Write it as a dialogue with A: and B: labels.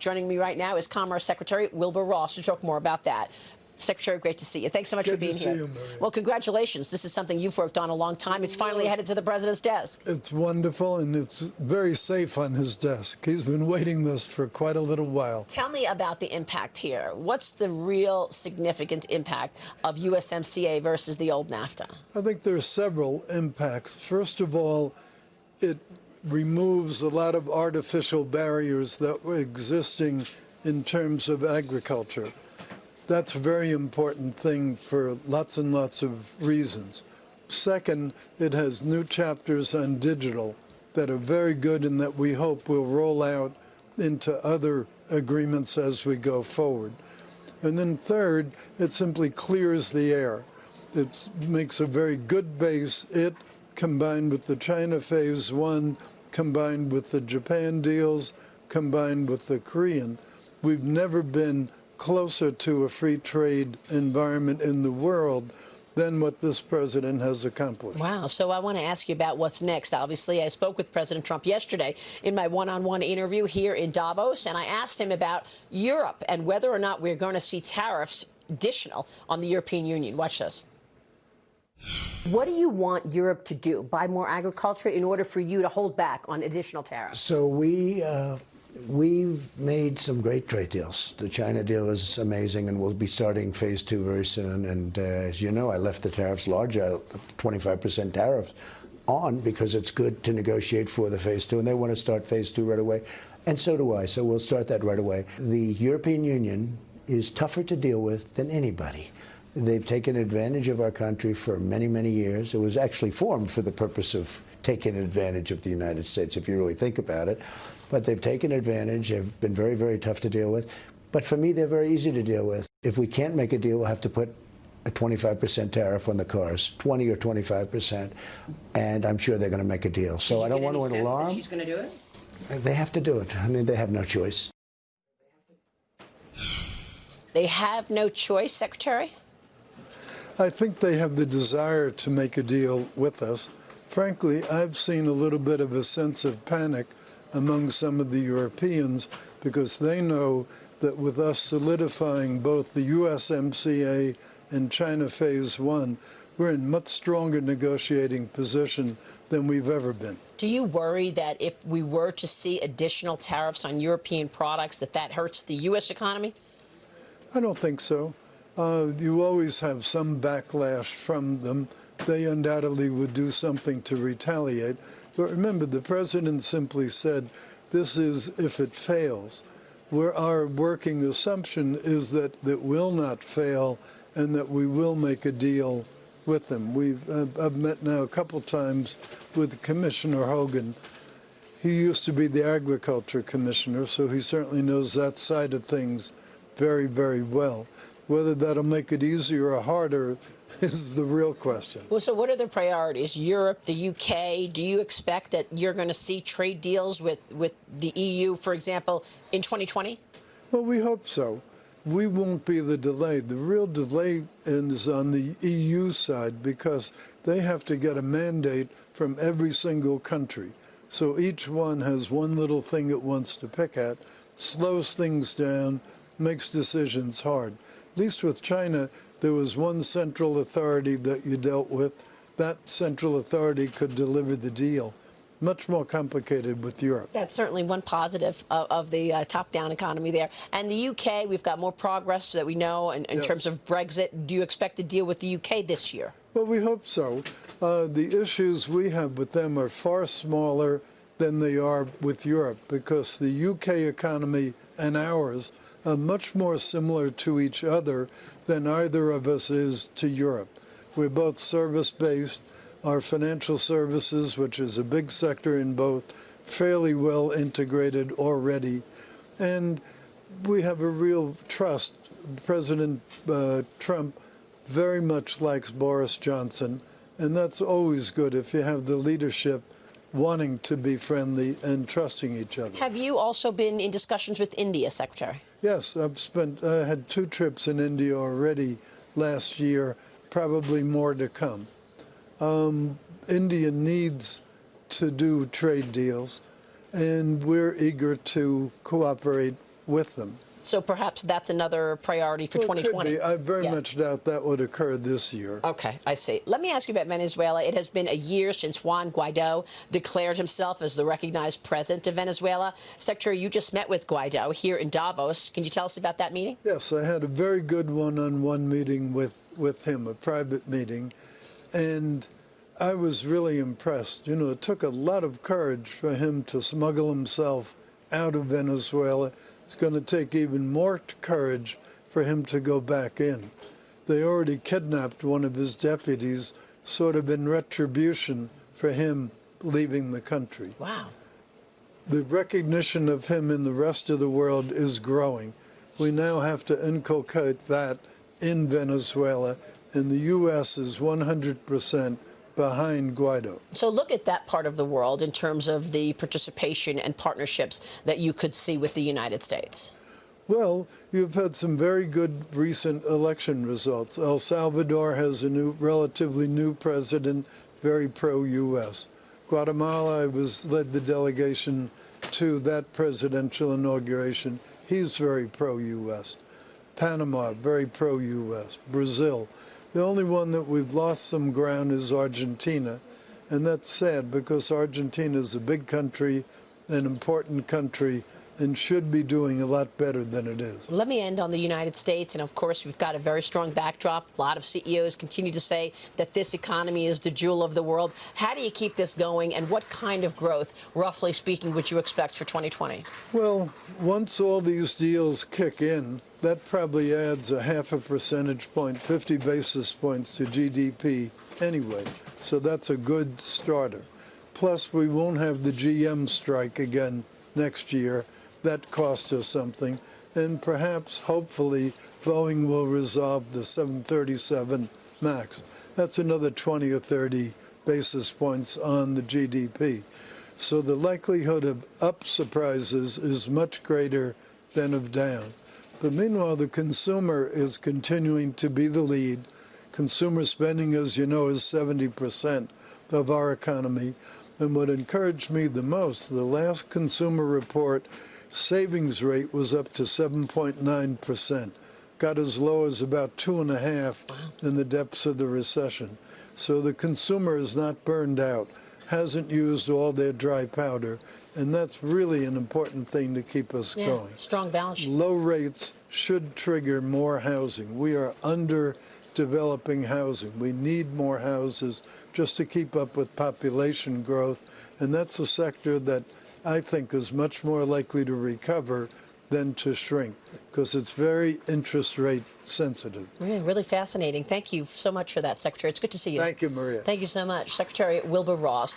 A: Joining me right now is Commerce Secretary Wilbur Ross to talk more about that. Secretary, great to see you. Thanks so much for being here.
B: Good to see you, Maria.
A: Well, congratulations. This is something you've worked on a long time. It's finally headed to the president's desk.
B: It's wonderful, and it's very safe on his desk. He's been waiting this for quite a little while.
A: Tell me about the impact here. What's the real significant impact of USMCA versus the old Nafta?
B: I think there's several impacts. First of all, it removes a lot of artificial barriers that were existing in terms of agriculture. That's a very important thing for lots and lots of reasons. Second, it has new chapters on digital that are very good and that we hope will roll out into other agreements as we go forward. And then third, it simply clears the air. It makes a very good base. It, combined with the China Phase 1, combined with the Japan deals, combined with the Korean, we've never been closer to a free trade environment in the world than what this president has accomplished.
A: Wow. So I want to ask you about what's next. Obviously, I spoke with President Trump yesterday in my one-on-one interview here in Davos, and I asked him about Europe and whether or not we're going to see tariffs additional on the European Union. Watch this. What do you want Europe to do? Buy more agriculture in order for you to hold back on additional tariffs?
C: So we've made some great trade deals. The China deal is amazing, and we'll be starting phase 2 very soon. And as you know, I left the tariffs large, 25% tariffs on, because it's good to negotiate for the phase 2, and they want to start phase 2 right away. And so do I, so we'll start that right away. The European Union is tougher to deal with than anybody. They've taken advantage of our country for many, many years. It was actually formed for the purpose of taking advantage of the United States, if you really think about it. But they've taken advantage. They've been very, very tough to deal with. But for me, they're very easy to deal with. If we can't make a deal, we'll have to put a 25% tariff on the cars, 20 or 25%, and I'm sure they're going to make a deal. So I don't want to alarm.
A: That she's going to do it?
C: They have to do it. I mean, they have no choice.
A: They have no choice, Secretary?
B: I think they have the desire to make a deal with us. Frankly, I've seen a little bit of a sense of panic among some of the Europeans because they know that with us solidifying both the USMCA and China Phase 1, we're in much stronger negotiating position than we've ever been.
A: Do you worry that if we were to see additional tariffs on European products, that hurts the U.S. economy?
B: I don't think so. You always have some backlash from them. They undoubtedly would do something to retaliate. But remember, the president simply said, this is if it fails. Where our working assumption is that it will not fail and that we will make a deal with them. I've met now a couple times with Commissioner Hogan. He used to be the agriculture commissioner, so he certainly knows that side of things very, very well. Whether that'll make it easier or harder is the real question.
A: Well, so what are the priorities? Europe, the UK, do you expect that you're going to see trade deals with the EU, for example, in 2020?
B: Well, we hope so. We won't be the delay. The real delay is on the EU side because they have to get a mandate from every single country. So each one has one little thing it wants to pick at, slows things down, makes decisions hard. At least with China, there was one central authority that you dealt with. That central authority could deliver the deal. Much more complicated with Europe.
A: That's certainly one positive of the top-down economy there. And the UK, we've got more progress that we know in
B: Yes.
A: terms of Brexit. Do you expect to deal with the UK this year?
B: Well, we hope so. The issues we have with them are far smaller than they are with Europe because the UK economy and ours are much more similar to each other than either of us is to Europe. We're both service-based. Our financial services, which is a big sector in both, fairly well integrated already. And we have a real trust. President Trump very much likes Boris Johnson, and that's always good if you have the leadership wanting to be friendly and trusting each other.
A: Have you also been in discussions with India, Secretary?
B: Yes, I've had 2 trips in India already last year, probably more to come. India needs to do trade deals, and we're eager to cooperate with them.
A: So perhaps that's another priority for
B: Well,
A: 2020.
B: Could be. I very much doubt that would occur this year.
A: Okay, I see. Let me ask you about Venezuela. It has been a year since Juan Guaido declared himself as the recognized president of Venezuela. Secretary, you just met with Guaido here in Davos. Can you tell us about that meeting?
B: Yes, I had a very good one-on-one meeting with him, a private meeting, and I was really impressed. You know, it took a lot of courage for him to smuggle himself out of Venezuela. It's going to take even more courage for him to go back in. They already kidnapped one of his deputies, sort of in retribution for him leaving the country.
A: Wow.
B: The recognition of him in the rest of the world is growing. We now have to inculcate that in Venezuela, and the U.S. is 100% behind Guaido.
A: So look at that part of the world in terms of the participation and partnerships that you could see with the United States.
B: Well, you've had some very good recent election results. El Salvador has a relatively new president, very pro-U.S. Guatemala, I led the delegation to that presidential inauguration. He's very pro-U.S. Panama, very pro-U.S. Brazil. The only one that we've lost some ground is Argentina, and that's sad because Argentina is a big country, an important country, and should be doing a lot better than it is.
A: Let me end on the United States, and of course we've got a very strong backdrop. A lot of CEOs continue to say that this economy is the jewel of the world. How do you keep this going, and what kind of growth, roughly speaking, would you expect for 2020?
B: Well, once all these deals kick in, that probably adds a half a percentage point, 50 basis points to GDP anyway. So that's a good starter. Plus, we won't have the GM strike again next year. That cost us something. And perhaps, hopefully, Boeing will resolve the 737 MAX. That's another 20 or 30 basis points on the GDP. So the likelihood of up surprises is much greater than of down. But meanwhile, the consumer is continuing to be the lead. Consumer spending, as you know, is 70% of our economy. And what encouraged me the most, the last consumer report, savings rate was up to 7.9%. Got as low as about 2.5% in the depths of the recession. So the consumer is not burned out, hasn't used all their dry powder, and that's really an important thing to keep us going.
A: Strong balance sheet.
B: Low rates should trigger more housing. We are underdeveloping housing. We need more houses just to keep up with population growth, and that's a sector that I think is much more likely to recover than to shrink because it's very interest rate sensitive.
A: Really fascinating. Thank you so much for that, Secretary. It's good to see you.
B: Thank you, Maria.
A: Thank you so much. Secretary Wilbur Ross.